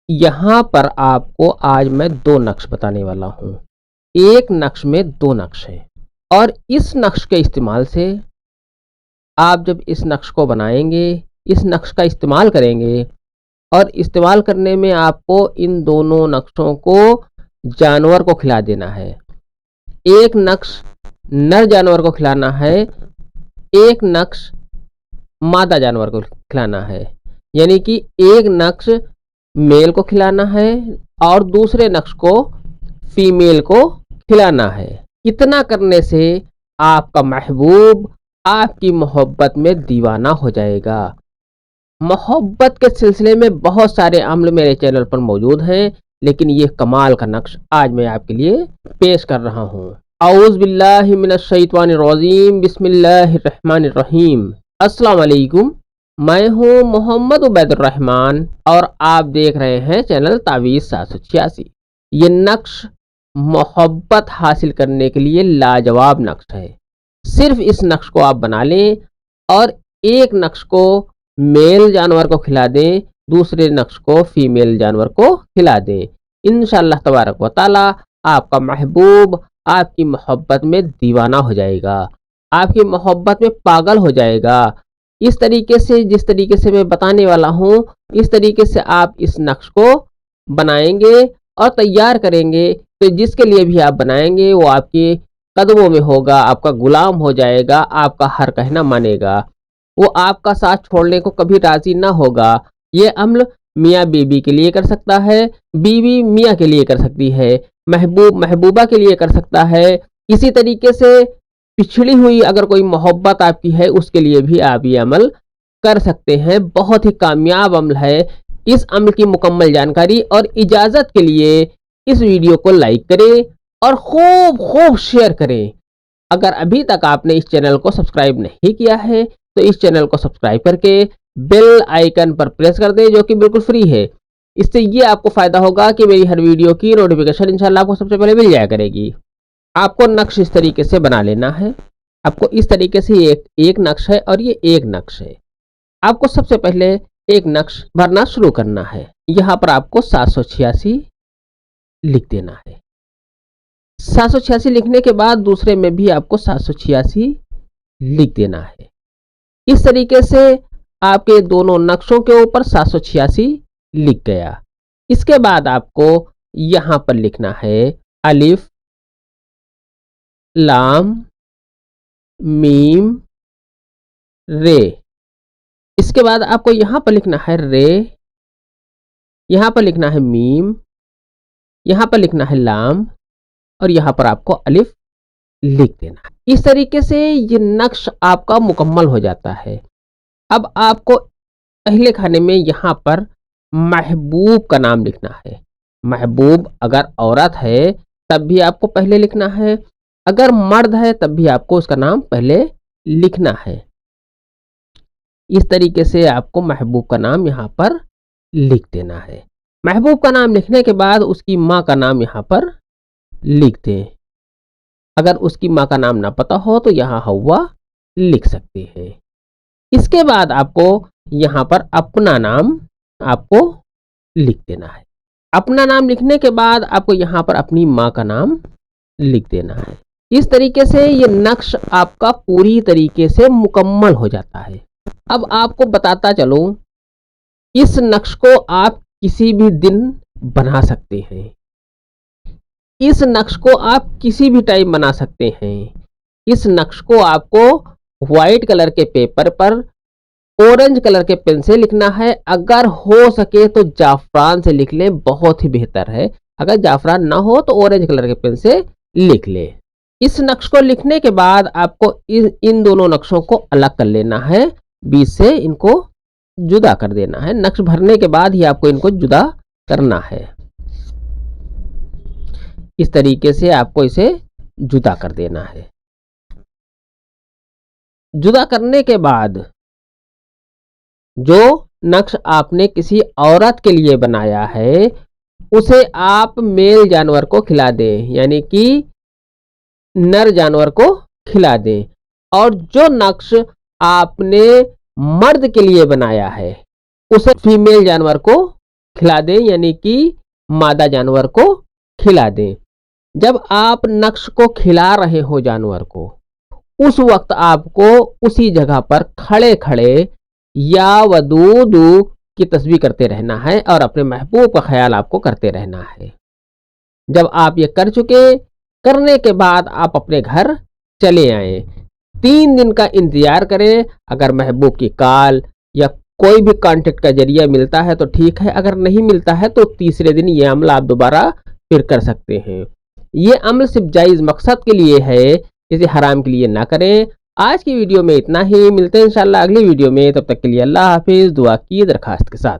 यहाँ पर आपको आज मैं 2 नक्श बताने वाला हूँ। एक नक्श में 2 नक्श हैं और इस नक्श के इस्तेमाल से आप जब इस नक्श को बनाएँगे, इस नक्श का इस्तेमाल करेंगे और इस्तेमाल करने में आपको इन दोनों नक्शों को जानवर को खिला देना है। एक नक्श नर जानवर को खिलाना है, एक नक्श मादा जानवर को खिलाना है। यानी कि एक नक्श मेल को खिलाना है और दूसरे नक्श को फीमेल को खिलाना है। इतना करने से आपका महबूब आपकी मोहब्बत में दीवाना हो जाएगा। मोहब्बत के सिलसिले में बहुत सारे अम्ल मेरे चैनल पर मौजूद हैं, लेकिन ये कमाल का नक्श आज मैं आपके लिए पेश कर रहा हूँ। औज़ बिल्लाहि मिनश शैतानिर रजीम, बिस्मिल्लाहिर रहमानिर रहीम। अस्सलाम वालेकुम, मैं हूँ मोहम्मद उबैदुर रहमान और आप देख रहे हैं चैनल तावीज़ 786। ये नक्श मोहब्बत हासिल करने के लिए लाजवाब नक्श है। सिर्फ इस नक्श को आप बना लें और एक नक्श को मेल जानवर को खिला दें, दूसरे नक्श को फीमेल जानवर को खिला दें। इंशाअल्लाह तबारक व तआला आपका महबूब आपकी मोहब्बत में दीवाना हो जाएगा, आपकी मोहब्बत में पागल हो जाएगा। इस तरीके से, जिस तरीके से मैं बताने वाला हूँ, इस तरीके से आप इस नक्श को बनाएंगे और तैयार करेंगे तो जिसके लिए भी आप बनाएंगे वो आपके कदमों में होगा, आपका गुलाम हो जाएगा, आपका हर कहना मानेगा, वो आपका साथ छोड़ने को कभी राजी ना होगा। ये अम्ल मियाँ बीबी के लिए कर सकता है, बीवी मियाँ के लिए कर सकती है, महबूब महबूबा के लिए कर सकता है। इसी तरीके से पिछड़ी हुई अगर कोई मोहब्बत आपकी है उसके लिए भी आप ये अमल कर सकते हैं। बहुत ही कामयाब अमल है। इस अमल की मुकम्मल जानकारी और इजाज़त के लिए इस वीडियो को लाइक करें और खूब खूब शेयर करें। अगर अभी तक आपने इस चैनल को सब्सक्राइब नहीं किया है तो इस चैनल को सब्सक्राइब करके बेल आइकन पर प्रेस कर दें, जो कि बिल्कुल फ्री है। इससे ये आपको फ़ायदा होगा कि मेरी हर वीडियो की नोटिफिकेशन इंशाल्लाह आपको सबसे पहले मिल जाया करेगी। आपको नक्श इस तरीके से बना लेना है। आपको इस तरीके से एक नक्श है और ये एक नक्श है। आपको सबसे पहले एक नक्श भरना शुरू करना है। यहाँ पर आपको 786 लिख देना है। 786 लिखने के बाद दूसरे में भी आपको 786 लिख देना है। इस तरीके से आपके दोनों नक्शों के ऊपर 786 लिख गया। इसके बाद आपको यहाँ पर लिखना है अलिफ लाम मीम रे। इसके बाद आपको यहाँ पर लिखना है रे, यहाँ पर लिखना है मीम, यहाँ पर लिखना है लाम और यहाँ पर आपको अलिफ लिख देना है। इस तरीके से ये नक्श आपका मुकम्मल हो जाता है। अब आपको पहले खाने में यहाँ पर महबूब का नाम लिखना है। महबूब अगर औरत है तब भी आपको पहले लिखना है, अगर मर्द है तब भी आपको उसका नाम पहले लिखना है। इस तरीके से आपको महबूब का नाम यहाँ पर लिख देना है। महबूब का नाम लिखने के बाद उसकी माँ का नाम यहाँ पर लिख दें। अगर उसकी माँ का नाम ना पता हो तो यहाँ हव्वा लिख सकते हैं। इसके बाद आपको यहाँ पर अपना नाम आपको लिख देना है। अपना नाम लिखने के बाद आपको यहाँ पर अपनी माँ का नाम लिख देना है। इस तरीके से ये नक्श आपका पूरी तरीके से मुकम्मल हो जाता है। अब आपको बताता चलूं, इस नक्श को आप किसी भी दिन बना सकते हैं। इस नक्श को आप किसी भी टाइम बना सकते हैं। इस नक्श को आपको व्हाइट कलर के पेपर पर ऑरेंज कलर के पेन से लिखना है। अगर हो सके तो जाफरान से लिख लें, बहुत ही बेहतर है। अगर जाफरान ना हो तो ऑरेंज कलर के पेन से लिख लें। इस नक्श को लिखने के बाद आपको इन दोनों नक्शों को अलग कर लेना है, बीच से इनको जुदा कर देना है। नक्श भरने के बाद ही आपको इनको जुदा करना है। इस तरीके से आपको इसे जुदा कर देना है। जुदा करने के बाद जो नक्श आपने किसी औरत के लिए बनाया है उसे आप मेल जानवर को खिला दें, यानी कि नर जानवर को खिला दें। और जो नक्श आपने मर्द के लिए बनाया है उसे फीमेल जानवर को खिला दें, यानी कि मादा जानवर को खिला दें। जब आप नक्श को खिला रहे हो जानवर को, उस वक्त आपको उसी जगह पर खड़े खड़े या वदूदू की तस्बीह करते रहना है और अपने महबूब का ख्याल आपको करते रहना है। जब आप ये कर चुके, करने के बाद आप अपने घर चले आए। 3 दिन का इंतजार करें। अगर महबूब की कॉल या कोई भी कांटेक्ट का जरिया मिलता है तो ठीक है, अगर नहीं मिलता है तो तीसरे दिन ये अमल आप दोबारा फिर कर सकते हैं। ये अमल सिर्फ जायज़ मकसद के लिए है, इसे हराम के लिए ना करें। आज की वीडियो में इतना ही, मिलते हैं इंशाल्लाह अगली वीडियो में। तब तक के लिए अल्लाह हाफिज़। दुआ की दरखास्त के साथ।